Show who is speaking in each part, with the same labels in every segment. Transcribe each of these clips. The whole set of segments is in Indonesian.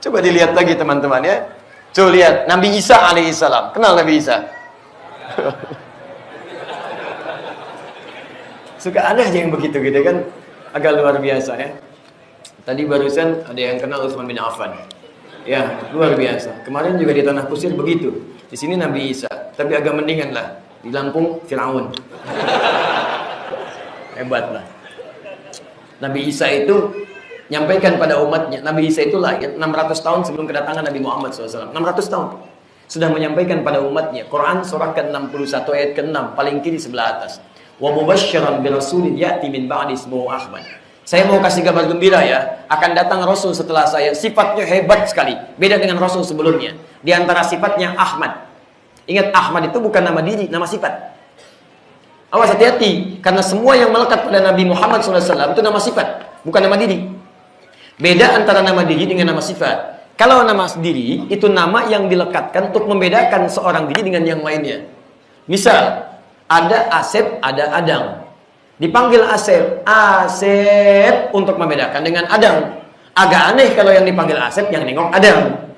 Speaker 1: Coba dilihat lagi teman-teman ya. Coba lihat Nabi Isa alaihissalam. Kenal Nabi Isa? Suka ada aja yang begitu gitu kan. Agak luar biasa ya. Tadi barusan ada yang kenal Utsman bin Affan. Ya, luar biasa. Kemarin juga di Tanah Kusir begitu. Di sini Nabi Isa, tapi agak mendingan lah. Di Lampung Firaun. Hebat lah. Nabi Isa itu nyampaikan pada umatnya. Nabi Isa itu lahir 600 tahun sebelum kedatangan Nabi Muhammad SAW. 600 tahun. Sudah menyampaikan pada umatnya. Quran surah ke-61 ayat ke-6 paling kiri sebelah atas. Wa mubasysyiran bi rasulin ya'ti min ba'di ismuhu Ahmad. Saya mau kasih kabar gembira ya, akan datang Rasul setelah saya. Sifatnya hebat sekali, beda dengan Rasul sebelumnya. Di antara sifatnya Ahmad. Ingat, Ahmad itu bukan nama diri, nama sifat. Awas hati-hati, karena semua yang melekat pada Nabi Muhammad SAW itu nama sifat, bukan nama diri. Beda antara nama diri dengan nama sifat. Kalau nama diri, itu nama yang dilekatkan untuk membedakan seorang diri dengan yang lainnya. Misal, ada Asep, ada Adang. Dipanggil Asep, Asep untuk membedakan dengan Adang. Agak aneh kalau yang dipanggil Asep yang nengok Adang.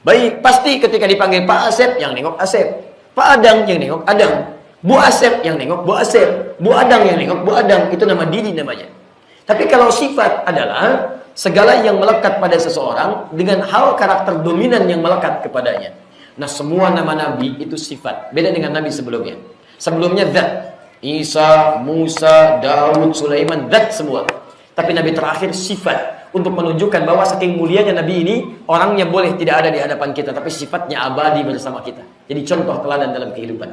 Speaker 1: Baik, pasti ketika dipanggil Pak Asep yang nengok Asep, Pak Adang yang nengok Adang, Bu Asep yang nengok Bu Asep, Bu Adang yang nengok Bu Adang. Itu nama diri namanya. Tapi kalau sifat adalah segala yang melekat pada seseorang dengan hal karakter dominan yang melekat kepadanya. Nah, semua nama Nabi itu sifat. Beda dengan Nabi sebelumnya. Sebelumnya zat. Isa, Musa, Daud, Sulaiman, zat semua. Tapi Nabi terakhir sifat. Untuk menunjukkan bahwa saking mulianya Nabi ini, orangnya boleh tidak ada di hadapan kita, tapi sifatnya abadi bersama kita. Jadi contoh teladan dalam kehidupan.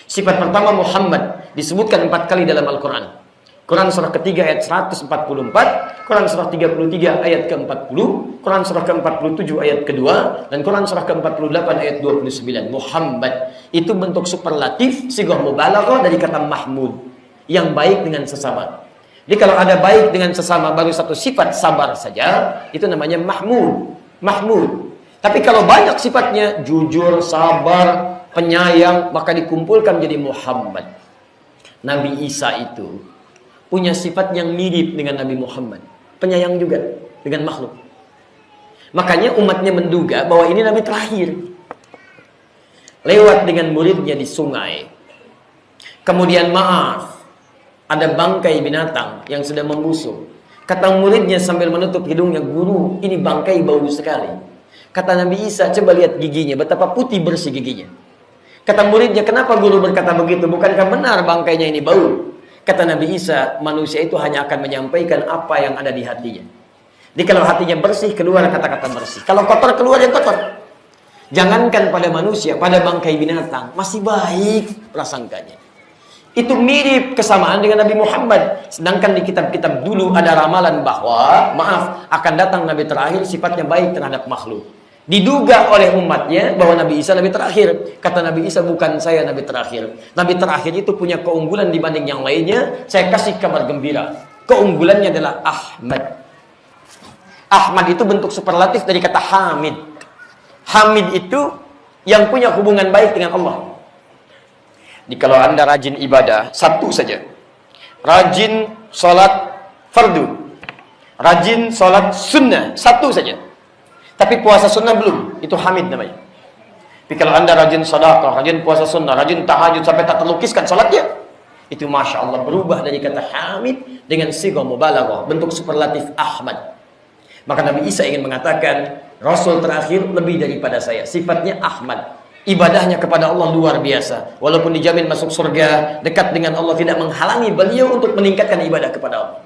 Speaker 1: Sifat pertama Muhammad, disebutkan 4 kali dalam Al-Quran. Quran surah ketiga ayat 144, Quran surah 33 ayat ke-40, Quran surah ke-47 ayat kedua, dan Quran surah ke-48 ayat 29. Muhammad itu bentuk superlatif, sighah mubalaghah dari kata mahmud, yang baik dengan sesama. Jadi kalau ada baik dengan sesama baru satu sifat sabar saja, itu namanya mahmud. Mahmud. Tapi kalau banyak sifatnya jujur, sabar, penyayang, maka dikumpulkan jadi Muhammad. Nabi Isa itu punya sifat yang mirip dengan Nabi Muhammad. Penyayang juga dengan makhluk. Makanya umatnya menduga bahwa ini Nabi terakhir. Lewat dengan muridnya di sungai. Kemudian maaf, ada bangkai binatang yang sudah membusuk. Kata muridnya sambil menutup hidungnya, guru, ini bangkai bau sekali. Kata Nabi Isa, coba lihat giginya, betapa putih bersih giginya. Kata muridnya, kenapa guru berkata begitu? Bukankah benar bangkainya ini bau? Kata Nabi Isa, manusia itu hanya akan menyampaikan apa yang ada di hatinya. Jadi kalau hatinya bersih, keluar kata-kata bersih. Kalau kotor, keluar yang kotor. Jangankan pada manusia, pada bangkai binatang, masih baik prasangkanya. Itu mirip kesamaan dengan Nabi Muhammad. Sedangkan di kitab-kitab dulu ada ramalan bahwa, maaf, akan datang Nabi terakhir sifatnya baik terhadap makhluk. Diduga oleh umatnya bahwa Nabi Isa Nabi terakhir. Kata Nabi Isa, bukan saya Nabi terakhir. Nabi terakhir itu punya keunggulan dibanding yang lainnya. Saya kasih kabar gembira. Keunggulannya adalah Ahmad. Ahmad itu bentuk superlatif dari kata Hamid. Hamid itu yang punya hubungan baik dengan Allah. Jadi kalau Anda rajin ibadah, satu saja. Rajin sholat fardu. Rajin sholat sunnah, satu saja. Tapi puasa sunnah belum, itu hamid namanya. Tapi kalau Anda rajin sedekah, rajin puasa sunnah, rajin tahajud sampai tak terlukiskan salatnya, itu Masya Allah berubah dari kata hamid dengan sighah mubalaghah, bentuk superlatif Ahmad. Maka Nabi Isa ingin mengatakan, Rasul terakhir lebih daripada saya, sifatnya Ahmad. Ibadahnya kepada Allah luar biasa. Walaupun dijamin masuk surga, dekat dengan Allah, tidak menghalangi beliau untuk meningkatkan ibadah kepada Allah.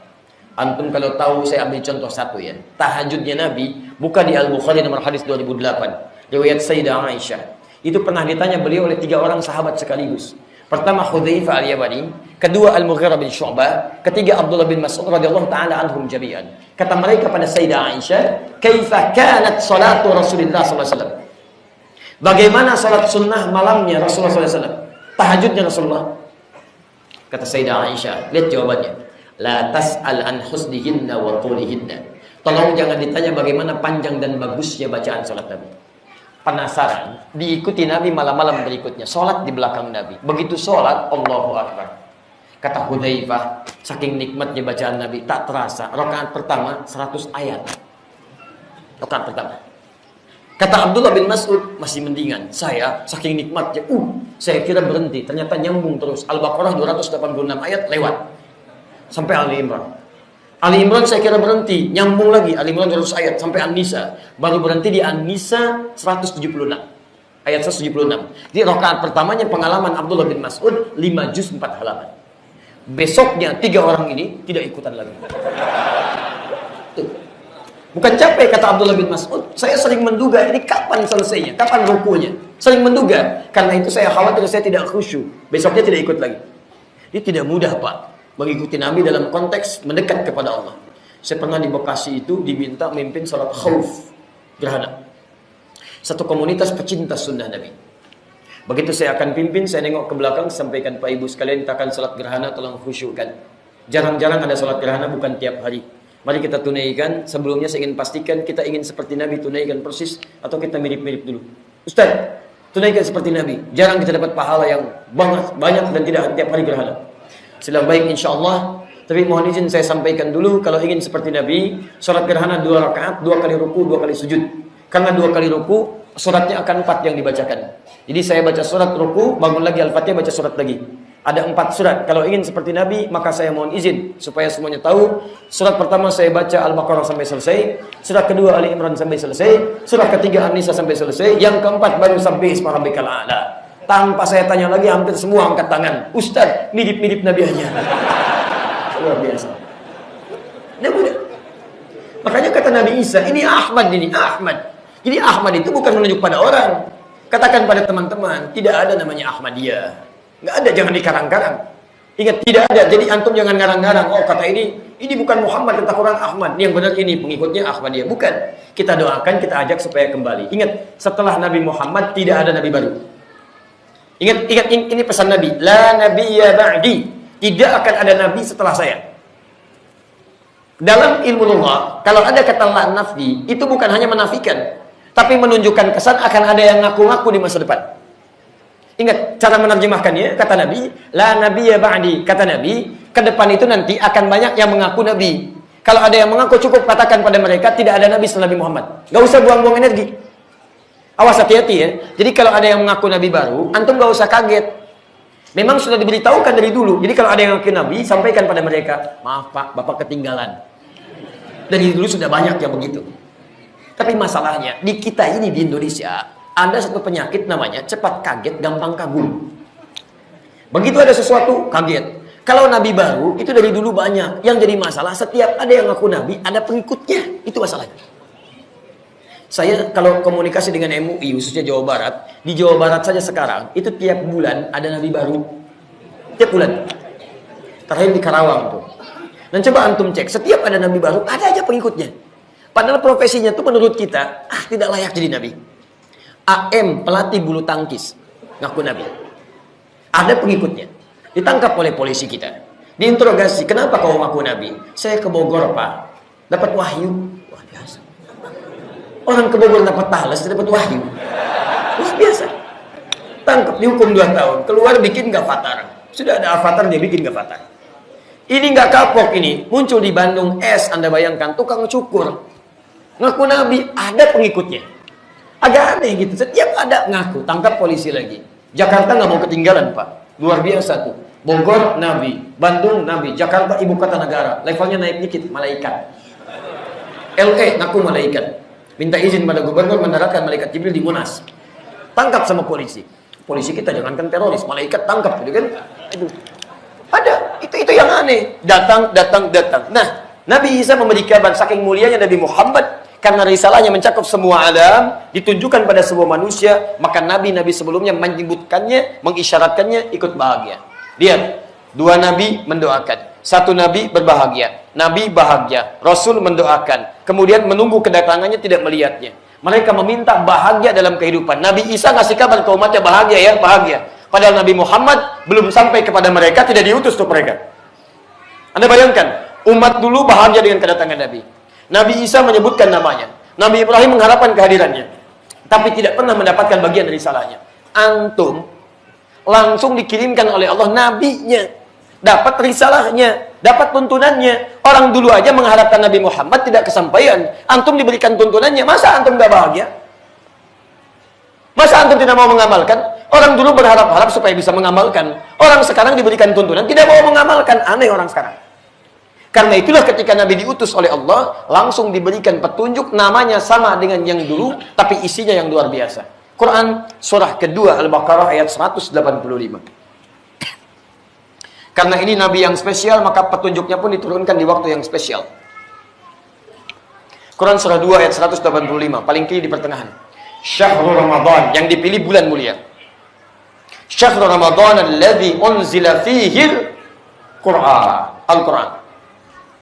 Speaker 1: Antum kalau tahu, saya ambil contoh satu ya. Tahajudnya Nabi, buka di Al-Bukhari nomor hadis 2008. Riwayat Sayyidah Aisyah. Itu pernah ditanya beliau oleh 3 orang sahabat sekaligus. Pertama Hudzaifah Al-Yamani, kedua Al-Mughirah bin Syu'bah, ketiga Abdullah bin Mas'ud radhiyallahu taala anhum jami'an. Kata mereka pada Sayyidah Aisyah, "Kaifa kanat salatu Rasulullah sallallahu alaihi wasallam?" Bagaimana salat sunnah malamnya Rasulullah sallallahu alaihi wasallam? Tahajudnya Rasulullah. Kata Sayyidah Aisyah, lihat jawabannya. La tas'al an husnihinna wa tulihinna. Tolong jangan ditanya bagaimana panjang dan bagusnya bacaan salat Nabi. Penasaran, diikuti Nabi malam-malam berikutnya, salat di belakang Nabi. Begitu salat, Allahu Akbar. Kata Hudzaifah, saking nikmatnya bacaan Nabi, tak terasa rakaat pertama 100 ayat. Rakaat pertama. Kata Abdullah bin Mas'ud, masih mendingan. Saya, saking nikmatnya, saya kira berhenti. Ternyata nyambung terus. Al-Baqarah 286 ayat lewat. Sampai Ali Imran. Ali Imran saya kira berhenti. Nyambung lagi. Ali Imran 200 ayat. Sampai An-Nisa. Baru berhenti di An-Nisa 176. Ayat 176. Jadi rakaat pertamanya pengalaman Abdullah bin Mas'ud 5 juz 4 halaman. Besoknya 3 orang ini tidak ikutan lagi. Tuh. Bukan capek kata Abdullah bin Mas'ud, saya sering menduga ini kapan selesainya, kapan rukunya. Sering menduga, karena itu saya khawatir saya tidak khusyuk. Besoknya tidak ikut lagi. Ini tidak mudah Pak, mengikuti Nabi dalam konteks mendekat kepada Allah. Saya pernah di Bekasi itu diminta memimpin salat khauf, gerhana. Satu komunitas pecinta sunnah Nabi. Begitu saya akan pimpin, saya nengok ke belakang, sampaikan Pak Ibu sekalian, kita akan salat gerhana, tolong khusyukkan. Jarang-jarang ada salat gerhana, bukan tiap hari. Mari kita tunaikan. Sebelumnya saya ingin pastikan kita ingin seperti Nabi, tunaikan persis atau kita mirip-mirip dulu. Ustaz, tunaikan seperti Nabi. Jarang kita dapat pahala yang banyak dan tidak tiap hari gerhana. Silakan baik insyaallah. Tapi mohon izin saya sampaikan dulu, kalau ingin seperti Nabi, salat gerhana 2 rakaat, 2 kali ruku, 2 kali sujud. Karena 2 kali ruku, suratnya akan 4 yang dibacakan. Jadi saya baca surat ruku, bangun lagi Al-Fatihah, baca surat lagi. Ada 4 surat. Kalau ingin seperti Nabi, maka saya mohon izin supaya semuanya tahu. Surat pertama saya baca Al-Baqarah sampai selesai. Surat kedua Ali Imran sampai selesai. Surat ketiga An-Nisa sampai selesai. Yang keempat baru sampai Isma Rabbikal A'la. Tanpa saya tanya lagi, hampir semua angkat tangan. Ustaz, mirip-mirip Nabi aja. Luar biasa. Nah, mudah. Makanya kata Nabi Isa, ini Ahmad ini, Ahmad. Jadi Ahmad itu bukan menunjuk pada orang. Katakan pada teman-teman, tidak ada namanya Ahmadiyah. Nggak ada, jangan dikarang-karang. Ingat, tidak ada. Jadi antum jangan ngarang-ngarang. Oh, kata ini bukan Muhammad, kata Quran Ahmad. Ini yang benar ini, pengikutnya Ahmadiyah. Bukan. Kita doakan, kita ajak supaya kembali. Ingat, setelah Nabi Muhammad tidak ada Nabi baru. Ingat ini pesan Nabi. La nabiyya ba'di. Tidak akan ada Nabi setelah saya. Dalam ilmu lugah, kalau ada kata la nafi, itu bukan hanya menafikan, tapi menunjukkan kesan akan ada yang ngaku-ngaku di masa depan. Ingat, cara menerjemahkannya, kata Nabi, la nabiyya ba'di, kata Nabi, ke depan itu nanti akan banyak yang mengaku Nabi. Kalau ada yang mengaku, cukup katakan pada mereka, tidak ada Nabi setelah Nabi Muhammad. Gak usah buang-buang energi. Awas, hati-hati ya. Jadi kalau ada yang mengaku Nabi baru, antum gak usah kaget. Memang sudah diberitahukan dari dulu. Jadi kalau ada yang mengaku Nabi, sampaikan pada mereka, maaf Pak, Bapak ketinggalan. Dari dulu sudah banyak yang begitu. Tapi masalahnya, di kita ini di Indonesia, ada satu penyakit namanya cepat kaget, gampang kagum. Begitu ada sesuatu, kaget. Kalau Nabi baru, itu dari dulu banyak. Yang jadi masalah, setiap ada yang ngaku Nabi, ada pengikutnya. Itu masalahnya. Saya kalau komunikasi dengan MUI, khususnya Jawa Barat, di Jawa Barat saja sekarang, itu tiap bulan ada Nabi baru. Tiap bulan. Terakhir di Karawang tuh. Dan coba antum cek, setiap ada Nabi baru, ada aja pengikutnya. Padahal profesinya tuh menurut kita, tidak layak jadi Nabi. AM, pelatih bulu tangkis, ngaku Nabi. Ada pengikutnya. Ditangkap oleh polisi kita. Diinterogasi, kenapa kau ngaku Nabi? Saya ke Bogor, Pak. Dapat wahyu. Wah, biasa. Orang ke Bogor dapat talas, dapat wahyu. Wah, biasa. Tangkap, dihukum 2 tahun. Keluar bikin gavatar. Sudah ada avatar, dia bikin gavatar. Ini nggak kapok ini. Muncul di Bandung S, Anda bayangkan, tukang cukur. Ngaku Nabi, ada pengikutnya. Agak aneh gitu. Setiap ada ngaku, tangkap polisi lagi. Jakarta nggak mau ketinggalan, Pak. Luar biasa tuh. Bogor Nabi, Bandung Nabi, Jakarta ibu kota negara. Levelnya naik dikit, malaikat. LA ngaku malaikat. Minta izin pada gubernur mendaratkan malaikat Jibril di Monas. Tangkap sama polisi. Polisi kita jangankan teroris, malaikat tangkap, gitu kan? Itu ada. Itu yang aneh. Datang. Nah, Nabi Isa memberi kabar saking mulianya Nabi Muhammad. Karena risalahnya mencakup semua alam, ditunjukkan pada semua manusia, maka nabi-nabi sebelumnya menyebutkannya, mengisyaratkannya, ikut bahagia. Lihat, 2 nabi mendoakan, 1 nabi berbahagia, nabi bahagia, rasul mendoakan, kemudian menunggu kedatangannya tidak melihatnya. Mereka meminta bahagia dalam kehidupan. Nabi Isa ngasih kabar ke umatnya bahagia ya, bahagia. Padahal Nabi Muhammad belum sampai kepada mereka, tidak diutus untuk mereka. Anda bayangkan, umat dulu bahagia dengan kedatangan Nabi. Nabi Isa menyebutkan namanya. Nabi Ibrahim mengharapkan kehadirannya. Tapi tidak pernah mendapatkan bagian dari salahnya. Antum langsung dikirimkan oleh Allah nabinya. Dapat risalahnya. Dapat tuntunannya. Orang dulu aja mengharapkan Nabi Muhammad tidak kesampaian. Antum diberikan tuntunannya. Masa antum gak bahagia? Masa antum tidak mau mengamalkan? Orang dulu berharap-harap supaya bisa mengamalkan. Orang sekarang diberikan tuntunan, tidak mau mengamalkan. Aneh orang sekarang. Karena itulah ketika Nabi diutus oleh Allah, langsung diberikan petunjuk, namanya sama dengan yang dulu, tapi isinya yang luar biasa. Quran surah kedua Al-Baqarah ayat 185. Karena ini Nabi yang spesial, maka petunjuknya pun diturunkan di waktu yang spesial. Quran surah 2 ayat 185, paling kiri di pertengahan. Syahrul Ramadan, yang dipilih bulan mulia. Syahrul Ramadan alladzi unzila fihi Al-Quran.